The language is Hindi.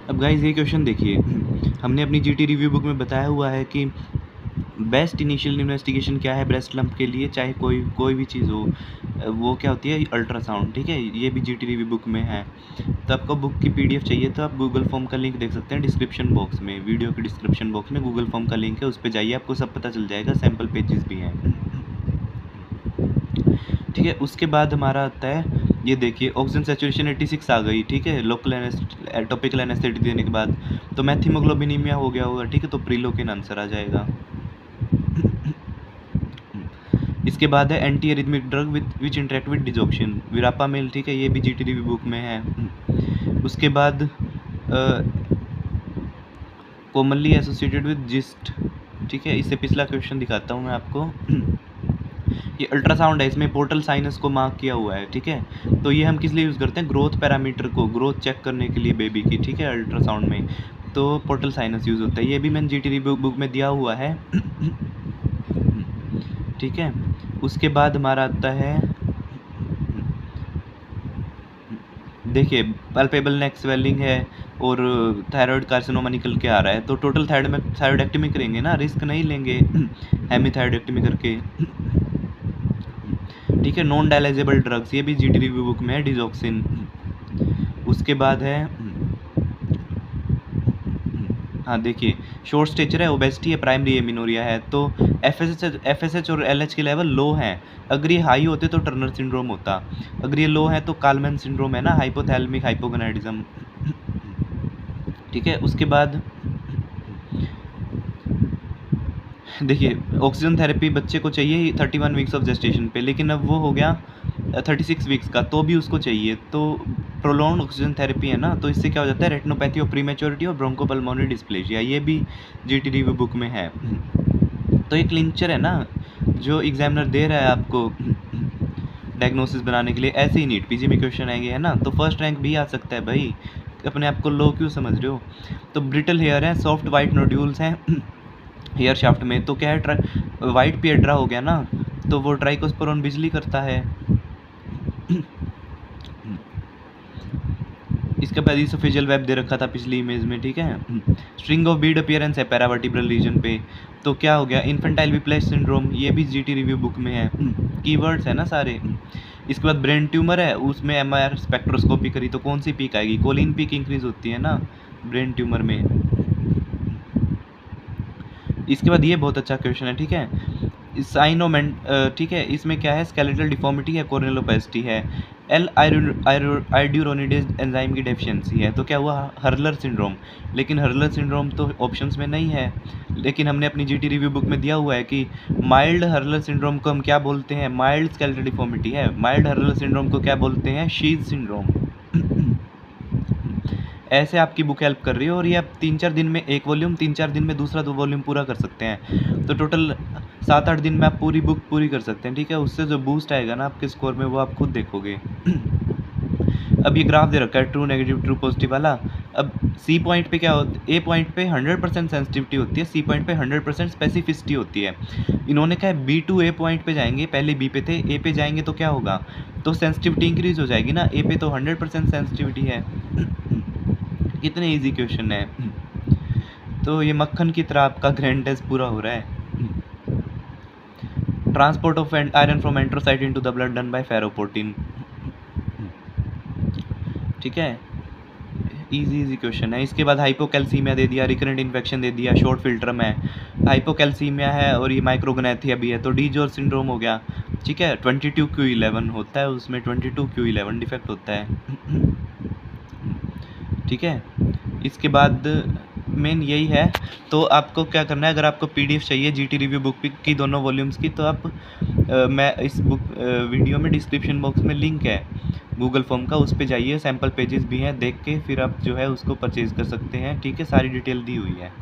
अब गाइस ये क्वेश्चन देखिए, हमने अपनी जीटी रिव्यू बुक में बताया हुआ है कि बेस्ट इनिशियल इन्वेस्टिगेशन क्या है ब्रेस्ट लंप के लिए, चाहे कोई भी चीज़ हो, वो क्या होती है, अल्ट्रासाउंड। ठीक है, ये भी जीटी रिव्यू बुक में है। तो आपको बुक की पीडीएफ चाहिए तो आप गूगल फॉर्म का लिंक देख सकते हैं डिस्क्रिप्शन बॉक्स में, वीडियो के डिस्क्रिप्शन बॉक्स में गूगल फॉर्म का लिंक है, उस पर जाइए, आपको सब पता चल जाएगा, सैम्पल पेजेस भी हैं। ठीक है, उसके बाद हमारा आता है, ये देखिए ऑक्सीजन सैचुरेशन 86 आ गई। ठीक है, लोकल टॉपिकल एनेस्थेटिक देने के बाद, तो मैथिमोग्लोबिनीमिया हो गया होगा। ठीक है, तो प्रीलोकिन आंसर आ जाएगा। इसके बाद है anti arrhythmic drug which interact with digoxin, विरापामिल। ठीक है, ये भी जीटी रिव्यू बुक में है। उसके बाद कॉमनली एसोसिएटेड विद जिस्ट। ठीक है, इससे पिछला क्वेश्चन दिखाता हूँ मैं आपको। ये अल्ट्रासाउंड है, इसमें पोर्टल साइनस को मार्क किया हुआ है। ठीक है, तो ये हम किस लिए यूज़ करते हैं, ग्रोथ पैरामीटर को, ग्रोथ चेक करने के लिए बेबी की। ठीक है, अल्ट्रासाउंड में तो पोर्टल साइनस यूज़ होता है, ये भी मैंने जीटी रिव्यू बुक में दिया हुआ है। ठीक है, उसके बाद हमारा आता है, देखिए पल्पेबल नेक स्वेलिंग है और थायराइड कार्सिनोमा निकल के आ रहा है, तो टोटल थायराइडेक्टमी करेंगे ना, रिस्क नहीं लेंगे हेमीथायरोइडेक्टमी करके। ठीक है, नॉन डायलाइजेबल ड्रग्स, ये भी जीटी रिव्यू बुक में है, डिजॉक्सिन। उसके बाद है, हाँ देखिए, शॉर्ट स्टेचर है, ओबेसिटी है, प्राइमरी एमिनोरिया है, तो एफएसएच और एलएच के लेवल लो हैं। अगर ये हाई होते तो टर्नर सिंड्रोम होता, अगर ये लो है तो कालमैन सिंड्रोम है ना, हाइपोथैलेमिक हाइपोगोनाडिज्म। ठीक है, उसके बाद देखिए ऑक्सीजन थेरेपी बच्चे को चाहिए 31 वीक्स ऑफ जेस्टेशन पे, लेकिन अब वो हो गया 36 वीक्स का, तो भी उसको चाहिए, तो प्रोलॉन्ग ऑक्सीजन थेरेपी है ना, तो इससे क्या हो जाता है, रेटिनोपैथी और प्रीमेच्योरिटी और ब्रोंकोपल्मोनरी डिस्प्लेजिया, ये भी जीटी रिव्यू बुक में है। तो ये क्लिंचर है ना, जो एग्जामिनर दे रहा है आपको डायग्नोसिस बनाने के लिए, ऐसे ही नीट पीजी में क्वेश्चन आएंगे, है ना, तो फर्स्ट रैंक भी आ सकता है भाई, अपने आप को लो क्यों समझ रहे हो। तो ब्रिटल हेयर है, सॉफ्ट वाइट नोड्यूल्स हैं हेयर शाफ्ट में, तो क्या है, वाइट पिएड्रा हो गया ना, तो वो ट्राइकोस्पोरॉन बिजली करता है। इसके बाद इसोफेजियल वेब दे रखा था पिछली इमेज में। ठीक है, स्ट्रिंग ऑफ बीड अपीयरेंस है पैरावर्टिब्रल रीजन पे, तो क्या हो गया, इन्फेंटाइल विप्लेस सिंड्रोम, ये भी जीटी रिव्यू बुक में है, कीवर्ड्स है ना सारे। इसके बाद ब्रेन ट्यूमर है, उसमें एमआर स्पेक्ट्रोस्कोपी करी तो कौन सी पीक आएगी, कोलिन पीक इंक्रीज होती है ना ब्रेन ट्यूमर में। इसके बाद ये बहुत अच्छा क्वेश्चन है। ठीक है, साइनोमेंट, ठीक है, इसमें क्या है, स्केलेटल डिफॉर्मिटी है, कोर्नेलोपेसिटी है, एल आइड्यूरोनिडेज एंजाइम की डेफिशिएंसी है, तो क्या हुआ, हर्लर सिंड्रोम। लेकिन हर्लर सिंड्रोम तो ऑप्शंस में नहीं है, लेकिन हमने अपनी जीटी रिव्यू बुक में दिया हुआ है कि माइल्ड हर्लर सिंड्रोम को हम क्या बोलते हैं, माइल्ड स्केलेटल डिफॉर्मिटी है, माइल्ड हर्लर सिंड्रोम को क्या बोलते हैं, शीज सिंड्रोम। ऐसे आपकी बुक हेल्प कर रही है, और ये आप 3-4 दिन में एक वॉल्यूम, 3-4 दिन में दूसरा 2 वॉल्यूम पूरा कर सकते हैं, तो टोटल 7-8 दिन में आप पूरी बुक पूरी कर सकते हैं। ठीक है, उससे जो बूस्ट आएगा ना आपके स्कोर में, वो आप खुद देखोगे। अब ये ग्राफ दे रखा है ट्रू नेगेटिव ट्रू पॉजिटिव वाला। अब सी पॉइंट पे क्या होता है, ए पॉइंट पे 100% सेंसिटिविटी होती है, सी पॉइंट पे 100% स्पेसिफिसिटी होती है। इन्होंने कहा बी टू ए पॉइंट पे जाएंगे, पहले बी पे थे, ए पे जाएंगे तो क्या होगा, तो सेंसिटिविटी इंक्रीज हो जाएगी ना, ए पे तो 100% सेंसिटिविटी है। कितने इजी क्वेश्चन है। तो ये मक्खन की तरह आपका ग्रैंड टेस्ट पूरा हो रहा है। Transport of iron from enterocyte into the blood done by ferroportin. ठीक है, इजी क्वेश्चन है। इसके बाद हाइपोकैल्सीमिया दे दिया, रिकरेंट इन्फेक्शन दे दिया, शॉर्ट फिल्ट्रम है, हाइपोकैल्सीमिया है, और ये माइक्रोगनैथिया भी है, तो डीजोर सिंड्रोम हो गया। ठीक है, 22q11 होता है, उसमें 22q11 डिफेक्ट होता है। ठीक है, इसके बाद मेन यही है। तो आपको क्या करना है, अगर आपको पीडीएफ चाहिए जीटी रिव्यू बुक की दोनों वॉल्यूम्स की, तो आप मैं इस बुक वीडियो में डिस्क्रिप्शन बॉक्स में लिंक है गूगल फॉर्म का, उस पे जाइए, सैम्पल पेजेस भी हैं, देख के फिर आप जो है उसको परचेज़ कर सकते हैं। ठीक है, सारी डिटेल दी हुई है।